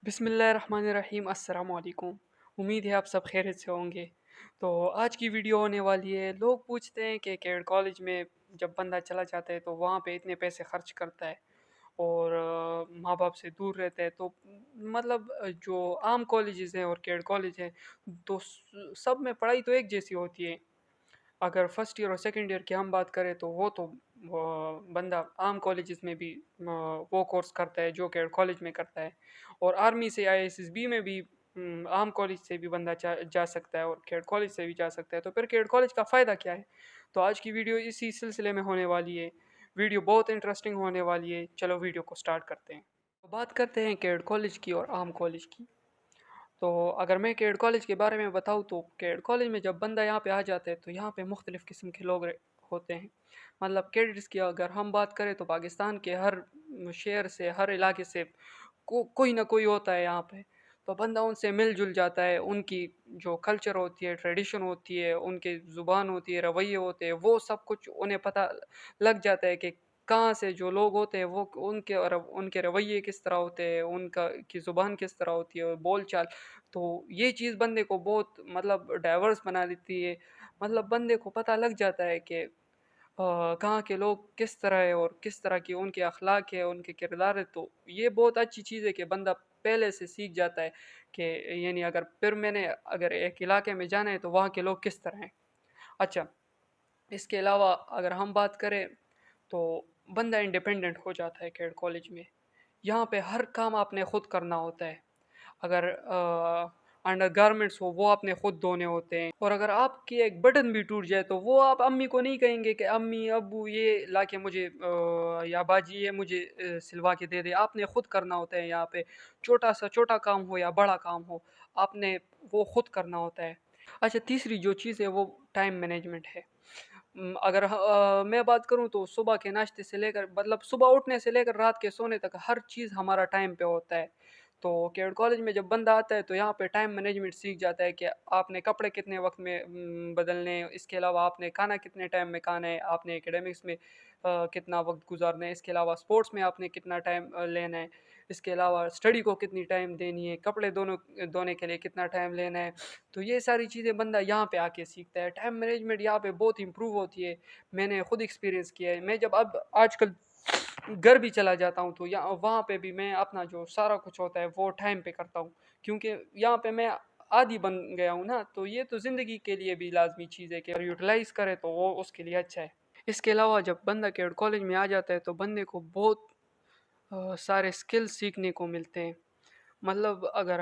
بسم اللہ الرحمن الرحیم، السلام علیکم۔ امید ہے آپ سب خیریت سے ہوں گے۔ تو آج کی ویڈیو ہونے والی ہے، لوگ پوچھتے ہیں کہ کیڈ کالج میں جب بندہ چلا جاتا ہے تو وہاں پہ اتنے پیسے خرچ کرتا ہے اور ماں باپ سے دور رہتا ہے، تو جو عام کالجز ہیں اور کیڈ کالج ہیں تو سب میں پڑھائی تو ایک جیسی ہوتی ہے۔ اگر فرسٹ ایئر اور سیکنڈ ایئر کی ہم بات کریں تو وہ بندہ عام کالجز میں بھی وہ کورس کرتا ہے جو کہ کالج میں کرتا ہے، اور آرمی سے ISSB میں بھی عام کالج سے بھی بندہ جا سکتا ہے اور کیڈ کالج سے بھی جا سکتا ہے۔ تو پھر کیڈ کالج کا فائدہ کیا ہے؟ تو آج کی ویڈیو اسی سلسلے میں ہونے والی ہے۔ ویڈیو بہت انٹرسٹنگ ہونے والی ہے، چلو ویڈیو کو سٹارٹ کرتے ہیں۔ تو بات کرتے ہیں کیڈ کالج کی اور عام کالج کی۔ تو اگر میں کیڈ کالج کے بارے میں بتاؤں تو کیڈ کالج میں جب بندہ یہاں پہ آ جاتا ہے تو یہاں پہ مختلف قسم کے لوگ ہوتے ہیں۔ مطلب کیڈس کی اگر ہم بات کریں تو پاکستان کے ہر شہر سے، ہر علاقے سے کوئی نہ کوئی ہوتا ہے یہاں پہ، تو بندہ ان سے مل جل جاتا ہے۔ ان کی جو کلچر ہوتی ہے، ٹریڈیشن ہوتی ہے، ان کی زبان ہوتی ہے، رویے ہوتے ہیں، وہ سب کچھ انہیں پتہ لگ جاتا ہے کہ کہاں سے جو لوگ ہوتے ہیں وہ ان کے رویے کس طرح ہوتے ہیں، کی زبان کس طرح ہوتی ہے، بول چال۔ تو یہ چیز بندے کو بہت ڈائیورس بنا دیتی ہے۔ بندے کو پتہ لگ جاتا ہے کہ کہاں کے لوگ کس طرح ہے اور کس طرح کی ان کے اخلاق ہے، ان کے کردار ہے۔ تو یہ بہت اچھی چیز ہے کہ بندہ پہلے سے سیکھ جاتا ہے کہ یعنی اگر ایک علاقے میں جانا ہے تو وہاں کے لوگ کس طرح ہیں۔ اچھا، اس کے علاوہ اگر ہم بات کریں تو بندہ انڈیپینڈنٹ ہو جاتا ہے کیڈ کالج میں۔ یہاں پہ ہر کام آپ نے خود کرنا ہوتا ہے۔ اگر انڈر گارمنٹس ہو وہ آپ نے خود دھونے ہوتے ہیں، اور اگر آپ کی ایک بٹن بھی ٹوٹ جائے تو وہ آپ امی کو نہیں کہیں گے کہ امی ابو یہ لا کے مجھے یا باجی یہ مجھے سلوا کے دے دے۔ آپ نے خود کرنا ہوتا ہے یہاں پہ، چھوٹا کام ہو یا بڑا کام ہو، آپ نے وہ خود کرنا ہوتا ہے۔ اچھا، تیسری جو چیز ہے وہ ٹائم مینجمنٹ ہے۔ اگر میں بات کروں تو صبح کے ناشتے سے لے کر صبح اٹھنے سے لے کر رات کے سونے تک ہر چیز ہمارا ٹائم پہ ہوتا ہے۔ تو کیڈ کالج میں جب بندہ آتا ہے تو یہاں پہ ٹائم مینجمنٹ سیکھ جاتا ہے کہ آپ نے کپڑے کتنے وقت میں بدلنے ہیں، اس کے علاوہ آپ نے کھانا کتنے ٹائم میں کھانا ہے، آپ نے اکیڈمکس میں کتنا وقت گزارنا ہے، اس کے علاوہ سپورٹس میں آپ نے کتنا ٹائم لینا ہے، اس کے علاوہ اسٹڈی کو کتنی ٹائم دینی ہے، کپڑے دھونے کے لیے کتنا ٹائم لینا ہے۔ تو یہ ساری چیزیں بندہ یہاں پہ آ کے سیکھتا ہے۔ ٹائم مینجمنٹ یہاں پہ بہت امپروو ہوتی ہے، میں نے خود ایکسپیرینس کیا ہے۔ میں جب آج کل گھر بھی چلا جاتا ہوں تو وہاں پہ بھی میں اپنا جو سارا کچھ ہوتا ہے وہ ٹائم پہ کرتا ہوں، کیونکہ یہاں پہ میں عادی بن گیا ہوں نا۔ تو یہ تو زندگی کے لیے بھی لازمی چیز ہے کہ یوٹیلائز کرے تو وہ اس کے لیے اچھا ہے۔ اس کے علاوہ جب بندہ کیڈ کالج میں آ جاتا ہے تو بندے کو بہت سارے سکل سیکھنے کو ملتے ہیں۔ اگر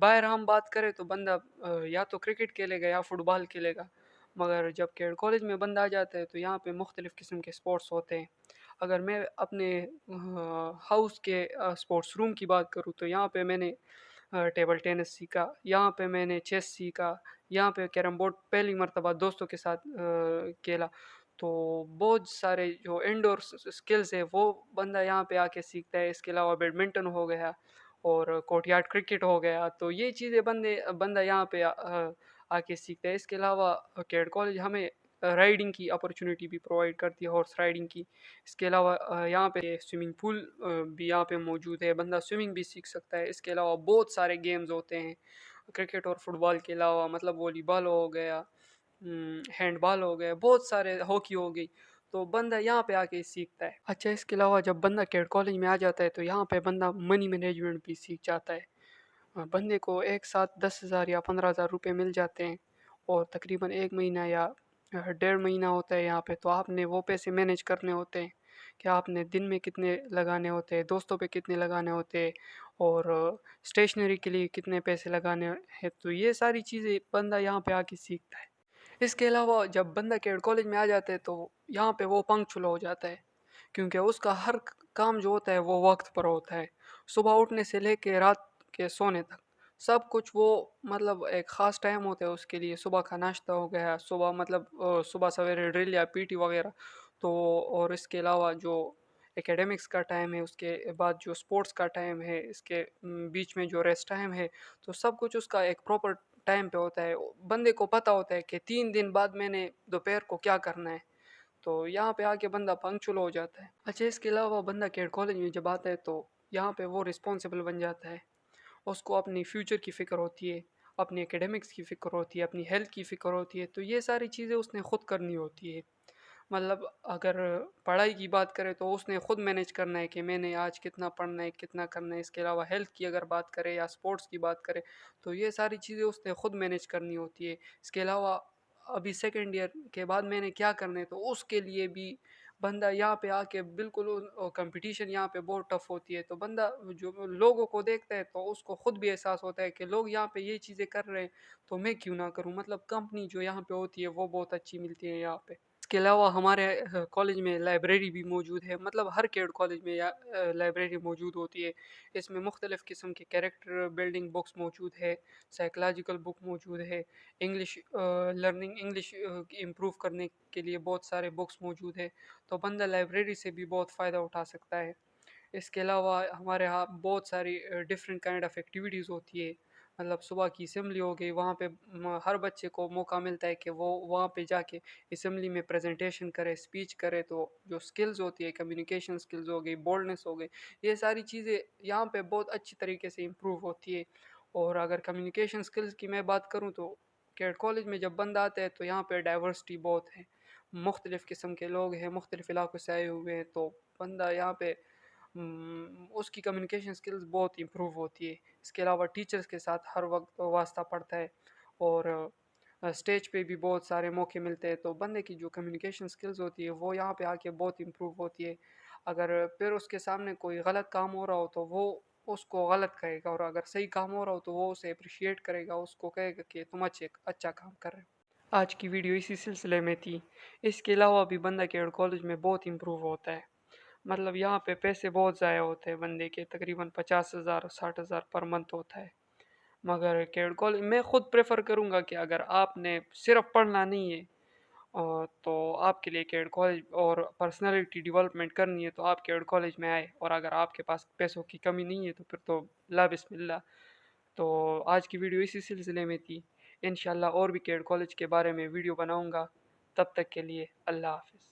باہر ہم بات کریں تو بندہ یا تو کرکٹ کھیلے گا یا فٹ بال کھیلے گا، مگر جب کیڈ کالج میں بندہ آ جاتا ہے تو یہاں پہ مختلف قسم کے سپورٹس ہوتے ہیں۔ اگر میں اپنے ہاؤس کے سپورٹس روم کی بات کروں تو یہاں پہ میں نے ٹیبل ٹینس سیکھا، یہاں پہ میں نے چیس سیکھا، یہاں پہ کیرم بورڈ پہلی مرتبہ دوستوں کے ساتھ کھیلا۔ تو بہت سارے جو انڈور سکلز ہے وہ بندہ یہاں پہ آ کے سیکھتا ہے۔ اس کے علاوہ بیڈمنٹن ہو گیا اور کورٹ یارڈ کرکٹ ہو گیا، تو یہ چیزیں بندہ یہاں پہ آ کے سیکھتا ہے۔ اس کے علاوہ کیڈ کالج ہمیں رائڈنگ کی اپرچونیٹی بھی پرووائڈ کرتی ہے، ہارس رائڈنگ کی۔ اس کے علاوہ یہاں پہ سوئمنگ پول بھی یہاں پہ موجود ہے، بندہ سوئمنگ بھی سیکھ سکتا ہے۔ اس کے علاوہ بہت سارے گیمز ہوتے ہیں کرکٹ اور فٹ بال کے علاوہ، والی بال ہو گیا، ہینڈ بال ہو گیا، بہت سارے، ہاکی ہو گئی، تو بندہ یہاں پہ آ کے سیکھتا ہے۔ اچھا، اس کے علاوہ جب بندہ کیڈ کالج میں آ جاتا ہے تو یہاں پہ بندہ منی مینجمنٹ بھی سیکھ جاتا ہے۔ بندے کو ایک ساتھ 10,000 یا 15,000 روپے مل جاتے ہیں، اور تقریباً 1 مہینہ یا 1.5 مہینہ ہوتا ہے یہاں پہ، تو آپ نے وہ پیسے مینیج کرنے ہوتے ہیں کہ آپ نے دن میں کتنے لگانے ہوتے ہیں، دوستوں پہ کتنے لگانے ہوتے ہیں، اور اسٹیشنری کے لیے کتنے پیسے لگانے ہیں۔ تو یہ ساری چیزیں بندہ یہاں پہ آ کے سیکھتا ہے۔ اس کے علاوہ جب بندہ کیڈ کالج میں آ جاتا ہے تو یہاں پہ وہ پنکچول ہو جاتا ہے، کیونکہ اس کا ہر کام جو ہوتا ہے وہ وقت پر ہوتا ہے۔ صبح اٹھنے سے لے کے رات کے سونے تک سب کچھ وہ ایک خاص ٹائم ہوتا ہے اس کے لیے۔ صبح کا ناشتہ ہو گیا، صبح سویرے ڈرل یا PT وغیرہ، تو اور اس کے علاوہ جو اکیڈمکس کا ٹائم ہے، اس کے بعد جو سپورٹس کا ٹائم ہے، اس کے بیچ میں جو ریسٹ ٹائم ہے، تو سب کچھ اس کا ایک پراپر ٹائم پہ ہوتا ہے۔ بندے کو پتہ ہوتا ہے کہ 3 دن بعد میں نے دوپہر کو کیا کرنا ہے، تو یہاں پہ آ کے بندہ پنکچول ہو جاتا ہے۔ اچھا، اس کے علاوہ بندہ کیڈ کالج میں جب آتا ہے تو یہاں پہ وہ رسپانسبل بن جاتا ہے، اس کو اپنی فیوچر کی فکر ہوتی ہے، اپنی اکیڈمکس کی فکر ہوتی ہے، اپنی ہیلتھ کی فکر ہوتی ہے، تو یہ ساری چیزیں اس نے خود کرنی ہوتی ہے۔ مطلب اگر پڑھائی کی بات کرے تو اس نے خود مینیج کرنا ہے کہ میں نے آج کتنا پڑھنا ہے، کتنا کرنا ہے۔ اس کے علاوہ ہیلتھ کی اگر بات کرے یا اسپورٹس کی بات کرے تو یہ ساری چیزیں اس نے خود مینیج کرنی ہوتی ہے۔ اس کے علاوہ ابھی سیکنڈ ایئر کے بعد میں نے کیا کرنا ہے، تو اس کے لیے بھی بندہ یہاں پہ آ کے بالکل کمپٹیشن یہاں پہ بہت ٹف ہوتی ہے، تو بندہ جو لوگوں کو دیکھتا ہے تو اس کو خود بھی احساس ہوتا ہے کہ لوگ یہاں پہ یہ چیزیں کر رہے ہیں تو میں کیوں نہ کروں۔ مطلب کمپنی جو یہاں پہ ہوتی ہے وہ بہت اچھی ملتی ہے یہاں پہ۔ اس کے علاوہ ہمارے کالج میں لائبریری بھی موجود ہے، مطلب ہر کیڈ کالج میں لائبریری موجود ہوتی ہے۔ اس میں مختلف قسم کے کیریکٹر بلڈنگ بکس موجود ہے، سائیکلوجیکل بک موجود ہے، انگلش لرننگ انگلش امپروو کرنے کے لیے بہت سارے بکس موجود ہے، تو بندہ لائبریری سے بھی بہت فائدہ اٹھا سکتا ہے۔ اس کے علاوہ ہمارے یہاں بہت ساری ڈفرینٹ کائنڈ آف ایکٹیویٹیز ہوتی ہے، مطلب صبح کی اسمبلی ہو گئی، وہاں پہ ہر بچے کو موقع ملتا ہے کہ وہ وہاں پہ جا کے اسمبلی میں پریزنٹیشن کرے، اسپیچ کرے، تو جو سکلز ہوتی ہے، کمیونیکیشن سکلز ہو گئی، بولڈنس ہو گئی، یہ ساری چیزیں یہاں پہ بہت اچھی طریقے سے امپروو ہوتی ہے۔ اور اگر کمیونیکیشن سکلز کی میں بات کروں تو کیڈ کالج میں جب بندہ آتا ہے تو یہاں پہ ڈائیورسٹی بہت ہے، مختلف قسم کے لوگ ہیں، مختلف علاقوں سے آئے ہوئے ہیں، تو بندہ یہاں پہ اس کی کمیونیکیشن سکلز بہت امپروو ہوتی ہے۔ اس کے علاوہ ٹیچرز کے ساتھ ہر وقت واسطہ پڑتا ہے، اور اسٹیج پہ بھی بہت سارے موقع ملتے ہیں، تو بندے کی جو کمیونیکیشن سکلز ہوتی ہے وہ یہاں پہ آ کے بہت امپروو ہوتی ہے۔ اگر پھر اس کے سامنے کوئی غلط کام ہو رہا ہو تو وہ اس کو غلط کہے گا، اور اگر صحیح کام ہو رہا ہو تو وہ اسے اپریشیٹ کرے گا، اس کو کہے گا کہ تم اچھا کام کر رہے ہو۔ آج کی ویڈیو اسی سلسلے میں تھی۔ اس کے علاوہ بھی بندہ کیڈ کالج میں بہت امپروو ہوتا ہے، مطلب یہاں پہ پیسے بہت ضائع ہوتے ہیں بندے کے، تقریباً 50,000 60,000 پر منتھ ہوتا ہے۔ مگر کیڈ کالج میں خود پریفر کروں گا کہ اگر آپ نے صرف پڑھنا نہیں ہے تو آپ کے لیے کیڈ کالج اور پرسنالٹی ڈیولپمنٹ کرنی ہے تو آپ کیڈ کالج میں آئے، اور اگر آپ کے پاس پیسوں کی کمی نہیں ہے تو پھر تو لا بسم اللہ۔ تو آج کی ویڈیو اسی سلسلے میں تھی، انشاءاللہ اور بھی کیڈ کالج کے بارے میں ویڈیو بناؤں گا۔ تب تک کے لیے اللہ حافظ۔